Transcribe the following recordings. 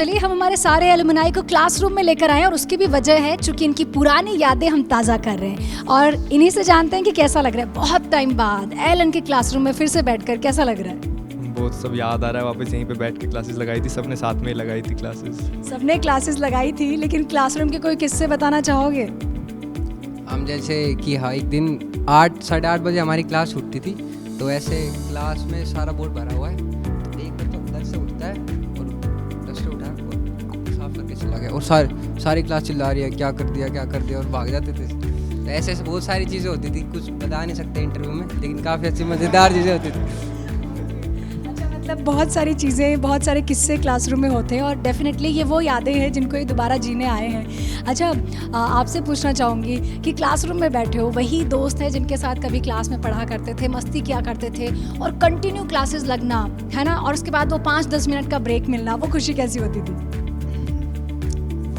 चलिए हम हमारे सारे एलुमनाई को क्लासरूम में लेकर आए और उसकी भी वजह है चूँकि इनकी पुरानी यादें हम ताज़ा कर रहे हैं और इन्हीं से जानते हैं कि कैसा लग रहा है बहुत टाइम बाद एलन के क्लासरूम में फिर से बैठकर कैसा लग रहा है। बहुत सब याद आ रहा है, वापस यहीं पे बैठ के क्लासेस लगाई थी, सबने साथ में लगाई थी क्लासेस। सबने क्लासेस लगाई थी, लेकिन क्लासरूम के कोई किस्से बताना चाहोगे? हम जैसे कि हाँ एक दिन 8 साढ़े 8 बजे हमारी क्लास छूटती थी, तो ऐसे क्लास में सारा बोर्ड भरा हुआ है, तो एक बच्चा उधर से उठता है और डस्टर उठा और साफ करके चला गया और सारी क्लास चिल्ला रही है क्या कर दिया और भाग जाते थे। तो ऐसे बहुत सारी चीज़ें होती थी, कुछ बता नहीं सकते इंटरव्यू में, लेकिन काफ़ी अच्छी मज़ेदार चीज़ें होती थी। मतलब बहुत सारी चीज़ें, बहुत सारे किस्से क्लासरूम में होते हैं और डेफिनेटली ये वो यादें हैं जिनको ये दोबारा जीने आए हैं। अच्छा, आपसे पूछना चाहूँगी कि क्लासरूम में बैठे हो वही दोस्त हैं जिनके साथ कभी क्लास में पढ़ा करते थे, मस्ती किया करते थे और कंटिन्यू क्लासेस लगना है ना, और उसके बाद वो 5-10 मिनट का ब्रेक मिलना, वो खुशी कैसी होती थी?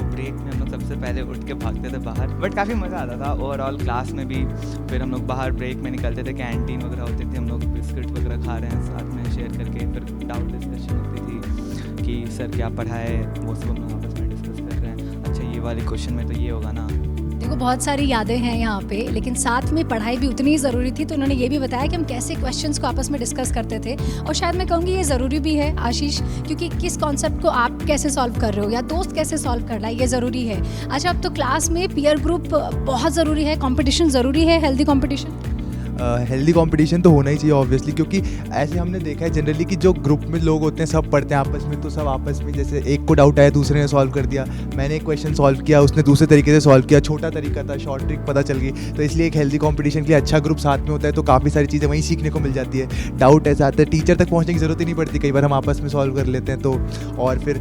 ब्रेक में हम लोग सबसे पहले उठ के भागते थे बाहर, बट काफ़ी मज़ा आता था ओवरऑल क्लास में भी। फिर हम लोग बाहर ब्रेक में निकलते थे, कैंटीन वगैरह होती थी, हम लोग बिस्किट वगैरह खा रहे हैं साथ में शेयर करके। फिर डाउट डिस्कशन होती थी कि सर क्या पढ़ाए, वो सब हम लोग आपस में डिस्कस कर रहे हैं, अच्छा ये वाले क्वेश्चन में तो ये होगा ना। देखो बहुत सारी यादें हैं यहाँ पे, लेकिन साथ में पढ़ाई भी उतनी ही ज़रूरी थी, तो उन्होंने ये भी बताया कि हम कैसे क्वेश्चंस को आपस में डिस्कस करते थे और शायद मैं कहूँगी ये ज़रूरी भी है आशीष, क्योंकि किस कॉन्सेप्ट को आप कैसे सॉल्व कर रहे हो या दोस्त कैसे सॉल्व कर रहा है, ये ज़रूरी है। अच्छा, अब तो क्लास में पीयर ग्रुप बहुत ज़रूरी है, कॉम्पिटिशन ज़रूरी है, हेल्दी कॉम्पिटिशन। हेल्दी कंपटीशन तो होना ही चाहिए ऑब्वियसली, क्योंकि ऐसे हमने देखा है जनरली कि जो ग्रुप में लोग होते हैं सब पढ़ते हैं आपस में, तो सब आपस में जैसे एक को डाउट आया दूसरे ने सॉल्व कर दिया, मैंने एक क्वेश्चन सॉल्व किया उसने दूसरे तरीके से सॉल्व किया, छोटा तरीका था, शॉर्ट ट्रिक पता चल गई। तो इसलिए एक हेल्दी कंपटीशन के लिए अच्छा ग्रुप साथ में होता है तो काफ़ी सारी चीज़ें वहीं सीखने को मिल जाती है। डाउट ऐसा आता है टीचर तक पहुँचने की ज़रूरत ही नहीं पड़ती, कई बार हम आपस में सॉल्व कर लेते हैं। तो और फिर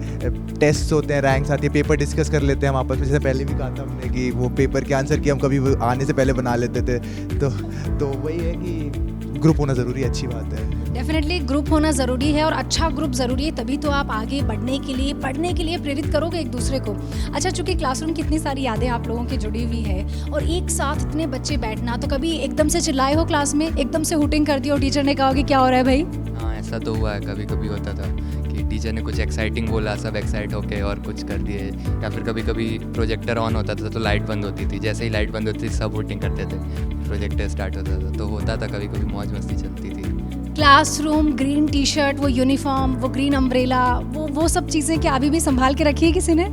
टेस्ट होते हैं, रैंक्स आती है, पेपर डिस्कस कर लेते हैं हम आपस में, जैसे पहले भी कहा था हमने कि वो पेपर के आंसर की हम कभी आने से पहले बना लेते थे। तो वही है कि ग्रुप होना ज़रूरी है, अच्छी बात है। डेफिनेटली ग्रुप होना ज़रूरी है और अच्छा ग्रुप ज़रूरी है, तभी तो आप आगे बढ़ने के लिए, पढ़ने के लिए प्रेरित करोगे एक दूसरे को। अच्छा, चूँकि क्लासरूम की इतनी सारी यादें आप लोगों की जुड़ी हुई है और एक साथ इतने बच्चे बैठना, तो कभी एकदम से चिल्लाए हो क्लास में, एकदम से हुटिंग कर दी और टीचर ने कहा कि क्या हो रहा है भाई? हाँ, ऐसा तो हुआ है, कभी कभी होता था कि टीचर ने कुछ एक्साइटिंग बोला, सब एक्साइट होके और कुछ कर दिए, या फिर कभी कभी प्रोजेक्टर ऑन होता था तो लाइट बंद होती थी, जैसे ही लाइट बंद होती थी सब हुटिंग करते थे, प्रोजेक्टर स्टार्ट होता था, तो होता था कभी कभी मौज मस्ती चलती थी। क्लासरूम, ग्रीन टी शर्ट, वो यूनिफॉर्म, वो ग्रीन अम्ब्रेला, वो सब चीज़ें क्या अभी भी संभाल के रखी है किसी ने?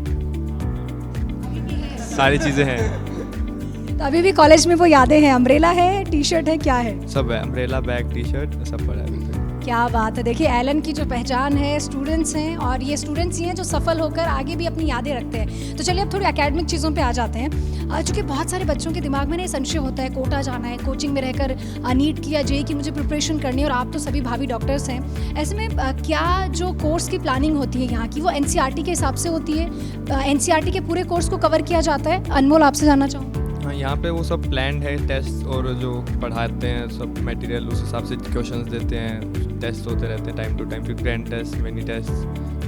सारी चीज़ें हैं, तो अभी भी कॉलेज में वो यादें हैं, अम्ब्रेला है, टी शर्ट है, क्या है? सब है, अम्ब्रेला, बैग, टी शर्ट सब पड़ा है अभी तक। क्या बात है। देखिए एलन की जो पहचान है स्टूडेंट्स हैं और ये स्टूडेंट्स ही हैं जो सफल होकर आगे भी अपनी यादें रखते हैं। तो चलिए अब थोड़ी एकेडमिक चीज़ों पे आ जाते हैं। चूँकि बहुत सारे बच्चों के दिमाग में ना ये संशय होता है, कोटा जाना है, कोचिंग में रहकर नीट की या जेईई की मुझे प्रिपरेशन करनी है, और आप तो सभी भावी डॉक्टर्स हैं। ऐसे में क्या जो कोर्स की प्लानिंग होती है यहाँ की, वो एनसीईआरटी के हिसाब से होती है? एनसीईआरटी के पूरे कोर्स को कवर किया जाता है? अनमोल, आपसे जानना चाहूँगी। हाँ, यहाँ पे वो सब प्लान्ड है, टेस्ट और जो पढ़ाते हैं सब मटेरियल उस हिसाब से क्वेश्चंस देते हैं, टेस्ट होते रहते हैं टाइम टू टाइम, फिर ग्रैंड टेस्ट, मिनी टेस्ट,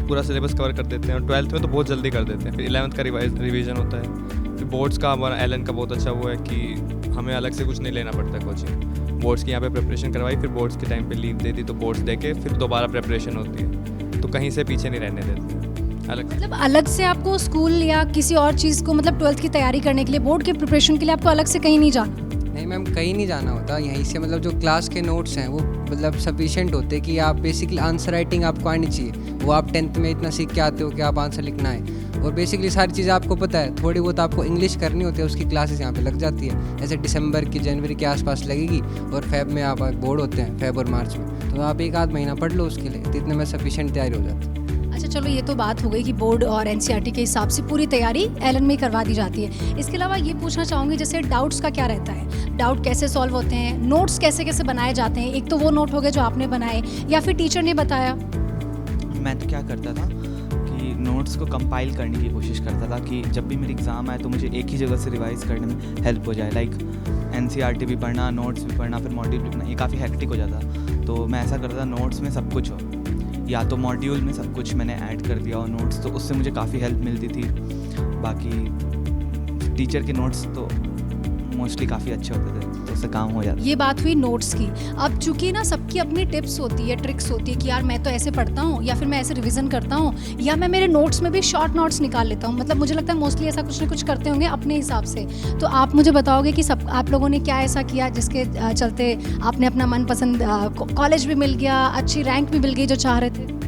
पूरा सिलेबस कवर कर देते हैं। और 12th में तो बहुत जल्दी कर देते हैं, फिर 11th का रिवीजन होता है। फिर बोर्ड्स का हमारा एलन का बहुत अच्छा वो है कि हमें अलग से कुछ नहीं लेना पड़ता कोचिंग, बोर्ड्स की यहाँ पे प्रिपरेशन करवाई, फिर बोर्ड्स के टाइम पे लीव दे दी तो बोर्ड्स दे के फिर दोबारा प्रिपरेशन होती है, तो कहीं से पीछे नहीं रहने देते अलग। मतलब अलग से आपको स्कूल या किसी और चीज़ को, मतलब 12th की तैयारी करने के लिए, बोर्ड के प्रिपरेशन के लिए आपको अलग से कहीं नहीं जाना? नहीं मैम, कहीं नहीं जाना होता, यहीं से मतलब जो क्लास के नोट्स हैं वो मतलब सफिशिएंट होते कि आप बेसिकली आंसर राइटिंग आपको आनी चाहिए, वो आप 10th में इतना सीख के आते हो कि आप आंसर लिखना है, और बेसिकली सारी चीज़ें आपको पता है। थोड़ी बहुत आपको इंग्लिश करनी होती है, उसकी क्लासेस यहाँ पे लग जाती है, जैसे दिसंबर की जनवरी के आसपास लगेगी, और फेब में आप बोर्ड होते हैं, फेब और मार्च में, तो आप 1-8 महीना पढ़ लो उसके लिए, तो इतने में सफिशिएंट तैयारी हो जाती है। अच्छा चलो, ये तो बात हो गई कि बोर्ड और एनसीईआरटी के हिसाब से पूरी तैयारी एलन में करवा दी जाती है। इसके अलावा ये पूछना चाहूँगी जैसे डाउट्स का क्या रहता है, डाउट कैसे सॉल्व होते हैं, नोट्स कैसे कैसे बनाए जाते हैं? एक तो वो नोट हो गए जो आपने बनाए या फिर टीचर ने बताया? मैं तो क्या करता था कि नोट्स को कंपाइल करने की कोशिश करता था कि जब भी मेरी एग्ज़ाम आए तो मुझे एक ही जगह से रिवाइज़ करने में हेल्प हो जाए। लाइक एनसीईआरटी भी पढ़ना, नोट्स भी पढ़ना, फिर मॉड्यूल भी पढ़ना, ये काफ़ी हेक्टिक हो जाता। तो मैं ऐसा करता था नोट्स में सब कुछ हो, या तो मॉड्यूल में सब कुछ मैंने ऐड कर दिया और नोट्स, तो उससे मुझे काफ़ी हेल्प मिलती थी। बाकी टीचर के नोट्स तो मोस्टली काफ़ी अच्छे होते थे। तो उससे काम हो जाता है। ये बात हुई नोट्स की। अब चूंकि ना सबकी अपनी टिप्स होती है, ट्रिक्स होती है कि यार मैं तो ऐसे पढ़ता हूँ, या फिर मैं ऐसे रिवीजन करता हूँ, या मैं मेरे नोट्स में भी शॉर्ट नोट्स निकाल लेता हूँ। मतलब मुझे लगता है मोस्टली ऐसा कुछ ना कुछ करते होंगे अपने हिसाब से। तो आप मुझे बताओगे कि सब आप लोगों ने क्या ऐसा किया जिसके चलते आपने अपना मनपसंद कॉलेज भी मिल गया, अच्छी रैंक भी मिल गई जो चाह रहे थे?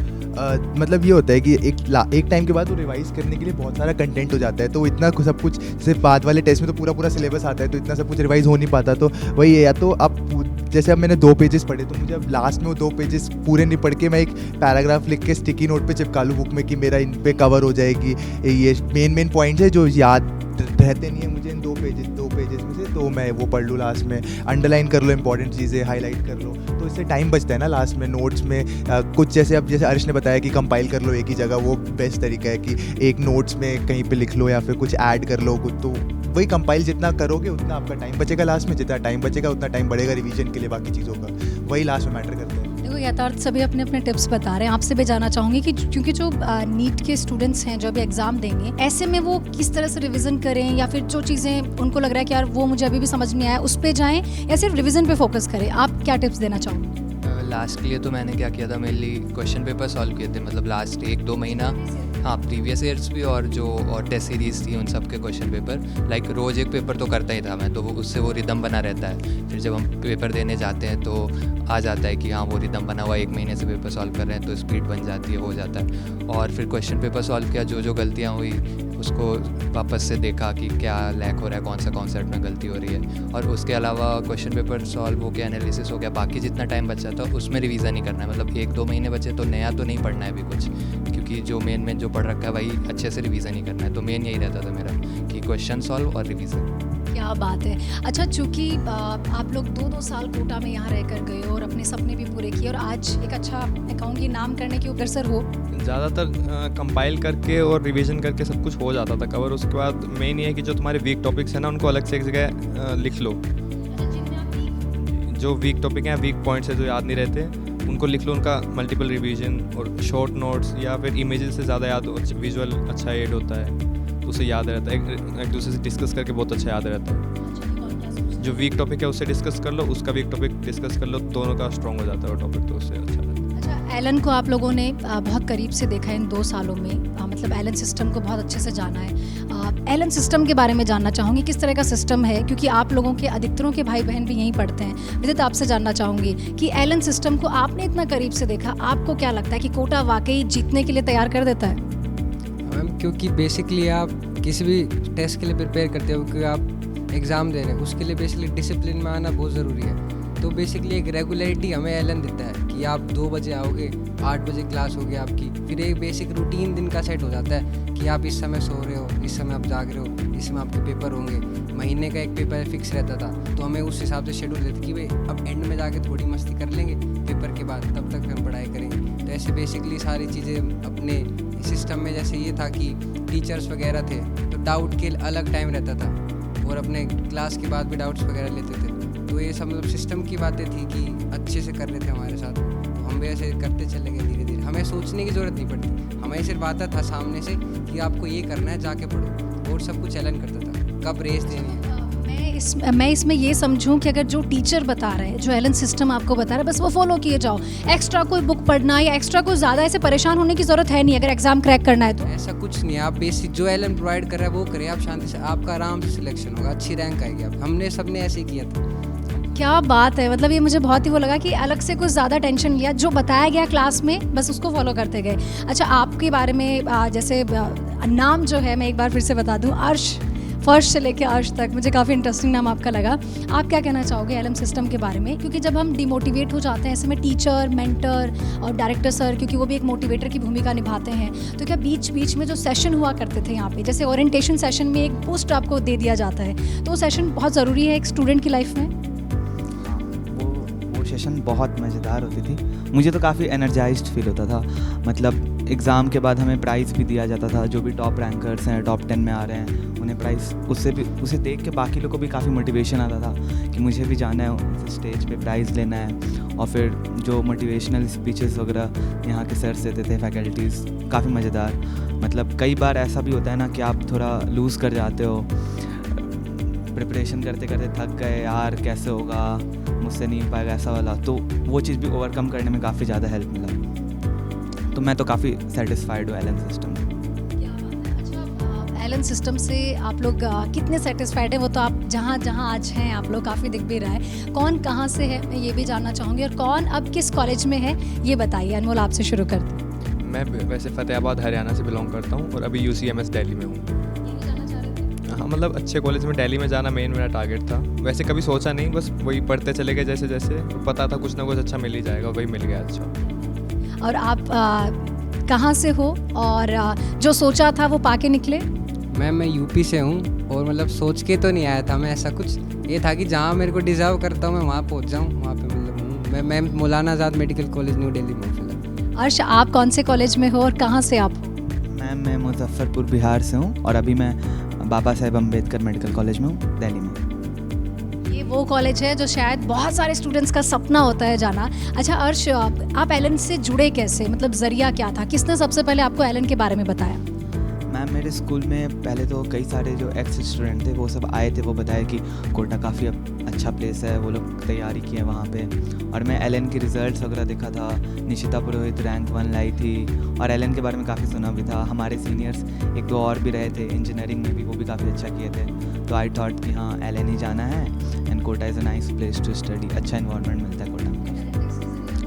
मतलब ये होता है कि एक टाइम के बाद वो रिवाइज करने के लिए बहुत सारा कंटेंट हो जाता है, तो इतना सब कुछ जैसे बाद वाले टेस्ट में तो पूरा सिलेबस आता है, तो इतना सब कुछ रिवाइज हो नहीं पाता। तो वही है, या तो अब जैसे अब मैंने 2 पेजेस पढ़े, तो मुझे अब लास्ट में वो 2 पेजेस पूरे नहीं पढ़ के मैं एक पैराग्राफ लिख के स्टिकी नोट पे चिपका लूँ बुक में कि मेरा इन पे कवर हो जाएगी। ये मेन पॉइंट्स है जो याद रहते नहीं है मुझे इन 2 पेजेस में से, तो मैं वो पढ़ लूँ लास्ट में, अंडरलाइन कर लो, इंपॉर्टेंट चीज़ें हाईलाइट कर लो, तो इससे टाइम बचता है ना लास्ट में। नोट्स में कुछ जैसे अर्श ने बताया कि कंपाइल कर लो एक ही जगह, वो बेस्ट तरीका है कि एक नोट्स में कहीं पे लिख लो या फिर कुछ ऐड कर लो कुछ, तो वही कंपाइल जितना करोगे उतना आपका टाइम बचेगा लास्ट में, जितना टाइम बचेगा उतना टाइम बढ़ेगा रिवीजन के लिए बाकी चीज़ों का, वही लास्ट में मैटर करता है। देखो यथार्थ सभी अपने अपने टिप्स बता रहे हैं। आपसे भी जानना चाहूँगी कि क्योंकि जो नीट के स्टूडेंट्स हैं जो अभी एग्ज़ाम देंगे, ऐसे में वो किस तरह से रिवीजन करें, या फिर जो चीज़ें उनको लग रहा है कि यार वो मुझे अभी भी समझ नहीं आया उस पर जाएँ, या सिर्फ रिवीजन पे फोकस करें? आप क्या टिप्स देना चाहोगे? लास्ट के लिए तो मैंने क्या किया था, मेनली क्वेश्चन पेपर सॉल्व किए थे, मतलब लास्ट 1-2 महीना। हाँ, प्रीवियस ईयर्स भी और जो और टेस्ट सीरीज़ थी उन सब के क्वेश्चन पेपर, लाइक रोज़ एक पेपर तो करता ही था मैं, तो उससे वो रिदम बना रहता है। फिर जब हम पेपर देने जाते हैं तो आ जाता है कि हाँ वो रिदम बना हुआ, 1 महीने से पेपर सॉल्व कर रहे हैं, तो स्पीड बन जाती है, हो जाता है। और फिर क्वेश्चन पेपर सॉल्व किया, जो गलतियाँ हुई उसको वापस से देखा कि क्या लैक हो रहा है, कौन सा कॉन्सेप्ट में गलती हो रही है, और उसके अलावा क्वेश्चन पेपर सॉल्व हो गया, एनालिसिस हो गया, बाकी जितना टाइम बचा था उसमें रिवीजन ही करना है। मतलब 1-2 महीने बचे तो नया तो नहीं पढ़ना है अभी कुछ, क्योंकि जो मेन जो पढ़ रखा है वही अच्छे से रिवीजन ही करना है। तो मेन यही रहता था मेरा कि क्वेश्चन सॉल्व और रिवीजन। क्या बात है। अच्छा, चूँकि आप लोग 2-2 साल कोटा में यहाँ रह कर गए और अपने सपने भी पूरे किए, और आज एक अच्छा मैं कहूँगी नाम करने के अग्रसर हो। ज़्यादातर कंपाइल करके और रिवीजन करके सब कुछ हो जाता था कवर। उसके बाद मेन ये है कि जो तुम्हारे वीक टॉपिक्स हैं ना उनको अलग से एक जगह लिख लो। जो वीक टॉपिक हैं, वीक पॉइंट्स है जो याद नहीं रहते, उनको लिख लो, उनका मल्टीपल रिवीजन और शॉर्ट नोट्स, या फिर इमेजेस से ज़्यादा याद हो, विजुअल अच्छा ऐड होता है तो उसे याद रहता है। एक दूसरे से डिस्कस करके बहुत अच्छा याद रहता है। जो वीक टॉपिक है उससे डिस्कस कर लो, उसका वीक टॉपिक डिस्कस कर लो, दोनों का स्ट्रॉन्ग हो जाता है वो टॉपिक, तो उससे अच्छा रहता है। अच्छा, एलन को आप लोगों ने बहुत करीब से देखा है इन 2 सालों में, मतलब एलन सिस्टम को बहुत अच्छे से जाना है। एलन सिस्टम के बारे में जानना चाहूँगी, किस तरह का सिस्टम है, क्योंकि आप लोगों के अधिकतरों के भाई बहन भी यहीं पढ़ते हैं। विदित, आपसे जानना चाहूँगी कि एलन सिस्टम को आपने इतना करीब से देखा, आपको क्या लगता है कि कोटा वाकई जीतने के लिए तैयार कर देता है? मैम, क्योंकि बेसिकली आप किसी भी टेस्ट के लिए प्रिपेयर करते हो, क्योंकि आप एग्ज़ाम दे रहे हैं, उसके लिए बेसिकली डिसिप्लिन में आना बहुत ज़रूरी है। तो बेसिकली एक रेगुलरिटी हमें एलन देता है कि आप 2 बजे आओगे, 8 बजे क्लास होगी आपकी, फिर एक बेसिक रूटीन दिन का सेट हो जाता है कि आप इस समय सो रहे हो, इस समय आप जाग रहे हो, इस समय आपके पेपर होंगे। महीने का एक पेपर फिक्स रहता था, तो हमें उस हिसाब से शेड्यूल देते कि भाई अब एंड में जाके थोड़ी मस्ती कर लेंगे पेपर के बाद, तब तक हम पढ़ाई करेंगे। तो ऐसे बेसिकली सारी चीज़ें अपने सिस्टम में, जैसे ये था कि टीचर्स वगैरह थे तो डाउट के अलग टाइम रहता था, और अपने क्लास के बाद भी डाउट्स वगैरह लेते थे। तो ये सब मतलब सिस्टम की बातें थी कि अच्छे से कर रहे थे हमारे साथ, तो हम भी ऐसे करते चले गए धीरे धीरे। हमें सोचने की ज़रूरत नहीं पड़ती, हमें सिर्फ आता था सामने से कि आपको ये करना है, जाके पढ़ो, और सब कुछ एलन करता था, कब रेस देनी है। मैं इसमें ये समझूं कि अगर जो टीचर बता रहे हैं, जो एलन सिस्टम आपको बता रहा है, बस वो फॉलो किए जाओ। एक्स्ट्रा कोई बुक पढ़ना या एक्स्ट्रा कोई ज़्यादा ऐसे परेशान होने की ज़रूरत है नहीं अगर एग्जाम क्रैक करना है तो। ऐसा कुछ नहीं है, आप बेसिक जो एलन प्रोवाइड कर रहा है वो करें, आप शांति से, आपका आराम से सिलेक्शन होगा, अच्छी रैंक आएगी। आप हमने सबने ऐसे ही किया था। क्या बात है, मतलब ये मुझे बहुत ही वो लगा कि अलग से कुछ ज़्यादा टेंशन लिया, जो बताया गया क्लास में बस उसको फॉलो करते गए। अच्छा, आपके बारे में जैसे नाम जो है मैं एक बार फिर से बता दूं, अर्श, फर्स्ट से लेकर अर्श तक, मुझे काफ़ी इंटरेस्टिंग नाम आपका लगा। आप क्या कहना चाहोगे एलएम सिस्टम के बारे में? क्योंकि जब हम डिमोटिवेट हो जाते हैं ऐसे में टीचर, मेंटर और डायरेक्टर सर, क्योंकि वो भी एक मोटिवेटर की भूमिका निभाते हैं, तो क्या बीच बीच में जो सेशन हुआ करते थे यहाँ पे, जैसे ओरिएंटेशन सेशन में एक बूस्ट आपको दे दिया जाता है, तो वो सेशन बहुत ज़रूरी है एक स्टूडेंट की लाइफ में? वो सेशन बहुत मज़ेदार होती थी, मुझे तो काफ़ी एनर्जाइज्ड फील होता था। मतलब एग्ज़ाम के बाद हमें प्राइज़ भी दिया जाता था, जो भी टॉप रैंकर्स हैं, टॉप 10 में आ रहे हैं, उन्हें प्राइज़, उसे देख के बाकी लोगों को भी काफ़ी मोटिवेशन आता था कि मुझे भी जाना है स्टेज पे, प्राइज़ लेना है। और फिर जो मोटिवेशनल स्पीचेस वगैरह यहाँ के सर्स देते थे, फैकल्टीज़, काफ़ी मज़ेदार। मतलब कई बार ऐसा भी होता है ना कि आप थोड़ा लूज़ कर जाते हो, प्रिपरेशन करते करते थक गए, यार कैसे होगा, मुझसे नहीं हो पाएगा ऐसा वाला, तो वो चीज़ भी ओवरकम करने में काफ़ी ज़्यादा हेल्प मिला। तो मैं तो काफ़ी सेटिस्फाइड हूँ एलन सिस्टम से। अच्छा, एलन सिस्टम से आप लोग कितने सेटिस्फाइड हैं? वो तो आप जहाँ जहाँ आज हैं आप लोग काफ़ी दिख भी रहा है। कौन कहाँ से है मैं ये भी जानना चाहूँगी, और कौन अब किस कॉलेज में है ये बताइए। अनमोल, आपसे शुरू करते हैं। मैं वैसे फ़तेहाबाद हरियाणा से बिलोंग करता हूँ और अभी UCMS दिल्ली में हूँ। ये भी जानना चाह रहे थे? हाँ, मतलब अच्छे कॉलेज में दिल्ली में जाना मेन मेरा टारगेट था। वैसे कभी सोचा नहीं, बस वही पढ़ते चले गए जैसे जैसे, और पता था कुछ ना कुछ अच्छा मिल ही जाएगा, वही मिल गया अच्छा। और आप कहाँ से हो, और जो सोचा था वो पाके निकले? मैं यूपी से हूँ, और मतलब सोच के तो नहीं आया था मैं ऐसा कुछ। ये था कि जहाँ मेरे को डिज़र्व करता हूँ मैं वहाँ पहुँच जाऊँ, वहाँ पे मतलब हूँ। मैं मौलाना आज़ाद मेडिकल कॉलेज न्यू दिल्ली में हूँ फिलहाल। अर्श, आप कौन से कॉलेज में हो और कहाँ से आप हो? मैम मैं मुजफ्फरपुर बिहार से हूँ और अभी मैं बाबा साहेब अम्बेडकर मेडिकल कॉलेज में हूँ दिल्ली में। ये वो कॉलेज है जो शायद बहुत सारे स्टूडेंट्स का सपना होता है जाना। अच्छा अर्श, आप एलन से जुड़े कैसे, मतलब ज़रिया क्या था? किसने सबसे पहले आपको एलन के बारे में बताया? मैम मेरे स्कूल में पहले तो कई सारे जो एक्स स्टूडेंट थे वो सब आए थे, वो बताए कि कोटा काफ़ी अच्छा प्लेस है, वो लोग तैयारी किए हैं वहाँ पे। और मैं एलन के रिज़ल्ट्स वगैरह देखा था, निशिता पुरोहित रैंक 1 लाई थी, और एलन के बारे में काफ़ी सुना भी था। हमारे सीनियर्स 1-2 और भी रहे थे इंजीनियरिंग में भी, वो भी काफ़ी अच्छा किए थे। तो आई थॉट कि हाँ एलन ही जाना है, and Kota is a nice place to study, अच्छा इन्वायरमेंट मिलता है कोटा में।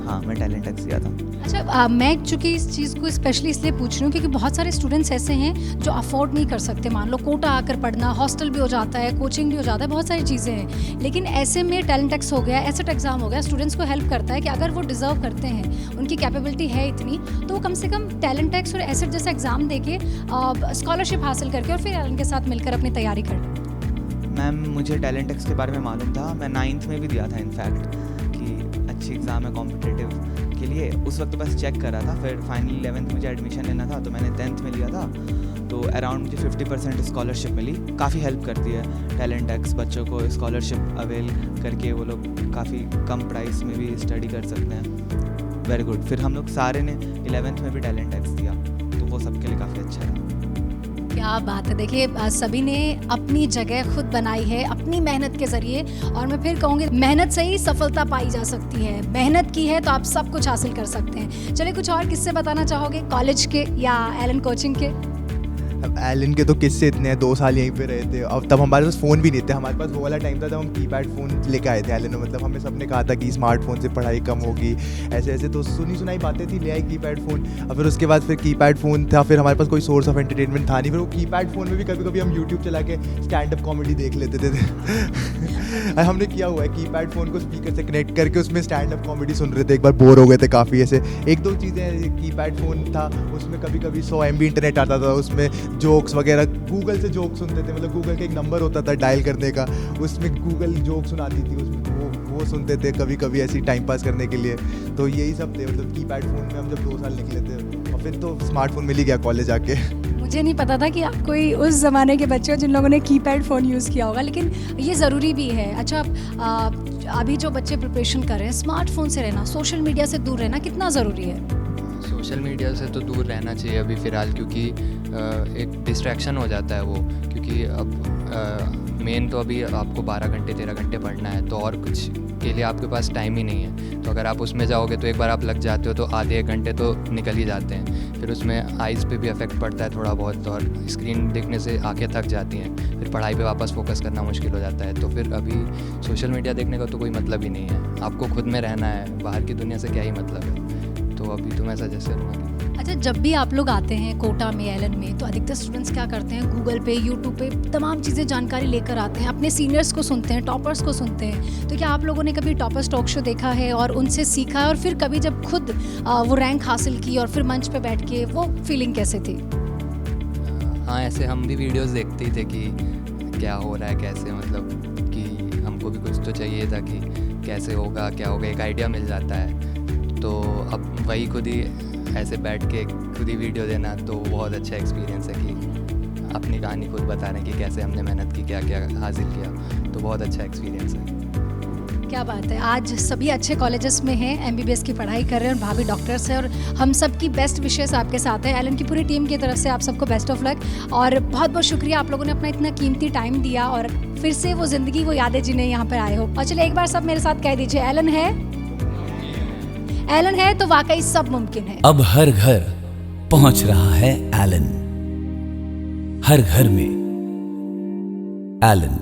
हाँ, मैं टैलेंट एक्स किया था। अच्छा, मैं चूँकि इस चीज़ को स्पेशली इसलिए पूछ रही हूँ क्योंकि बहुत सारे स्टूडेंट्स ऐसे हैं जो अफोर्ड नहीं कर सकते। मान लो कोटा आकर पढ़ना, हॉस्टल भी हो जाता है, कोचिंग भी हो जाता है, बहुत सारी चीज़ें हैं। लेकिन ऐसे में टैलेंट एक्स हो गया, एसेट एग्ज़ाम हो गया, स्टूडेंट्स को हेल्प करता है कि अगर वो डिज़र्व करते हैं, उनकी कैपेबिलिटी है इतनी, तो वो कम से कम टैलेंट एक्स और एसेट जैसा एग्ज़ाम दे के स्कॉलरशिप हासिल करके और फिर एलन के साथ मिलकर अपनी तैयारी कर लें। मैम मुझे टैलेंट एक्स के बारे में मालूम था, मैं 9th में भी दिया था इनफैक्ट, कि अच्छी एग्ज़ाम है कॉम्पिटिटिव के लिए। उस वक्त बस चेक कर रहा था, फिर फाइनली 11th मुझे एडमिशन लेना था तो मैंने 10th में लिया था। तो अराउंड मुझे 50% स्कॉलरशिप मिली। काफ़ी हेल्प करती है टैलेंट एक्स, बच्चों को स्कॉलरशिप अवेल करके वो लोग काफ़ी कम प्राइस में भी स्टडी कर सकते हैं। Very good. फिर हम लोग सारे ने 11th में भी टैलेंट एक्स दिया, तो वो सबके लिए काफ़ी अच्छा था। क्या बात है। देखिए, सभी ने अपनी जगह खुद बनाई है अपनी मेहनत के ज़रिए, और मैं फिर कहूँगी मेहनत से ही सफलता पाई जा सकती है। मेहनत की है तो आप सब कुछ हासिल कर सकते हैं। चलिए, कुछ और किस्से बताना चाहोगे कॉलेज के या एलन कोचिंग के? अब एलन के तो किस्से इतने हैं, 2 साल यहीं पे रहे थे। अब तब हमारे पास फ़ोन भी नहीं थे, हमारे पास वो वाला टाइम था जब हम कीपैड फ़ोन लेके आए थे एलन में। मतलब हमें सबने कहा था कि स्मार्टफोन से पढ़ाई कम होगी, ऐसे ऐसे तो सुनी सुनाई बातें थी, ले आए कीपैड फ़ोन। और फिर उसके बाद फिर कीपैड फ़ोन था, फिर हमारे पास कोई सोर्स ऑफ एंटरटेनमेंट था नहीं। फिर वो कीपैड फ़ोन में भी कभी कभी हम यूट्यूब चला के स्टैंड अप कॉमेडी देख लेते थे। हमने किया हुआ है, कीपैड फ़ोन को स्पीकर से कनेक्ट करके उसमें स्टैंड अप कॉमेडी सुन रहे थे। एक बार बोर हो गए थे काफ़ी, ऐसे 1-2 चीज़ें। कीपैड फ़ोन था, उसमें कभी कभी 100 MB इंटरनेट आता था, उसमें जोक्स वगैरह गूगल से जोक सुनते थे। मतलब गूगल का एक नंबर होता था डायल करने का, उसमें गूगल जोक सुनाती थी, उसमें वो सुनते थे कभी कभी ऐसे ही टाइम पास करने के लिए। तो यही सब थे। मतलब कीपैड फ़ोन में हम जब 2 साल निकले थे, और फिर तो स्मार्टफोन मिल ही गया कॉलेज आके। मुझे नहीं पता था कि आप कोई उस ज़माने के बच्चे हो जिन लोगों ने कीपैड फ़ोन यूज़ किया होगा, लेकिन ये ज़रूरी भी है। अच्छा, अभी जो बच्चे प्रिपरेशन कर रहे हैं, स्मार्टफोन से रहना, सोशल मीडिया से दूर रहना कितना ज़रूरी है? सोशल मीडिया से तो दूर रहना चाहिए अभी फ़िलहाल, क्योंकि एक डिस्ट्रैक्शन हो जाता है वो। क्योंकि अब मेन तो अभी आपको 12 घंटे 13 घंटे पढ़ना है, तो और कुछ के लिए आपके पास टाइम ही नहीं है। तो अगर आप उसमें जाओगे तो एक बार आप लग जाते हो तो आधे 1 घंटे तो निकल ही जाते हैं। फिर उसमें आइज़ पे भी इफेक्ट पड़ता है थोड़ा बहुत, और स्क्रीन देखने से आंखें थक जाती हैं। फिर पढ़ाई पे वापस फोकस करना मुश्किल हो जाता है। तो फिर अभी सोशल मीडिया देखने का तो कोई मतलब ही नहीं है। आपको खुद में रहना है, बाहर की दुनिया से क्या ही मतलब है। तो अभी तो मैं सजेस्ट करूँगा। अच्छा, जब भी आप लोग आते हैं कोटा में, एलन में, तो अधिकतर स्टूडेंट्स क्या करते हैं, गूगल पे, यूट्यूब पे तमाम चीज़ें जानकारी लेकर आते हैं, अपने सीनियर्स को सुनते हैं, टॉपर्स को सुनते हैं। तो क्या आप लोगों ने कभी टॉपर्स टॉक शो देखा है और उनसे सीखा है, और फिर कभी जब खुद वो रैंक हासिल की और फिर मंच पे बैठ के वो फीलिंग कैसे थी? हाँ, ऐसे हम भी वीडियोस देखते ही थे कि क्या हो रहा है, कैसे, मतलब कि हमको भी कुछ तो चाहिए था कि कैसे होगा, क्या होगा, एक आइडिया मिल जाता है। तो अब वही खुद ही ऐसे बैठ के खुद ही वीडियो देना तो बहुत अच्छा एक्सपीरियंस है कि अपनी कहानी खुद बता रहे हैं कि कैसे हमने मेहनत की, क्या क्या हासिल किया। तो बहुत अच्छा एक्सपीरियंस है। क्या बात है, आज सभी अच्छे कॉलेजेस में हैं, एमबीबीएस की पढ़ाई कर रहे हैं और भाभी डॉक्टर्स हैं और हम सब की बेस्ट विशेस आपके साथ हैं। एलन की पूरी टीम की तरफ से आप सबको बेस्ट ऑफ लक और बहुत बहुत शुक्रिया आप लोगों ने अपना इतना कीमती टाइम दिया और फिर से वो ज़िंदगी वो यादें जिन्हें यहाँ पर आए हो। और चलिए एक बार सब मेरे साथ कह दीजिए, एलन है तो वाकई सब मुमकिन है। अब हर घर पहुंच रहा है एलन, हर घर में एलन।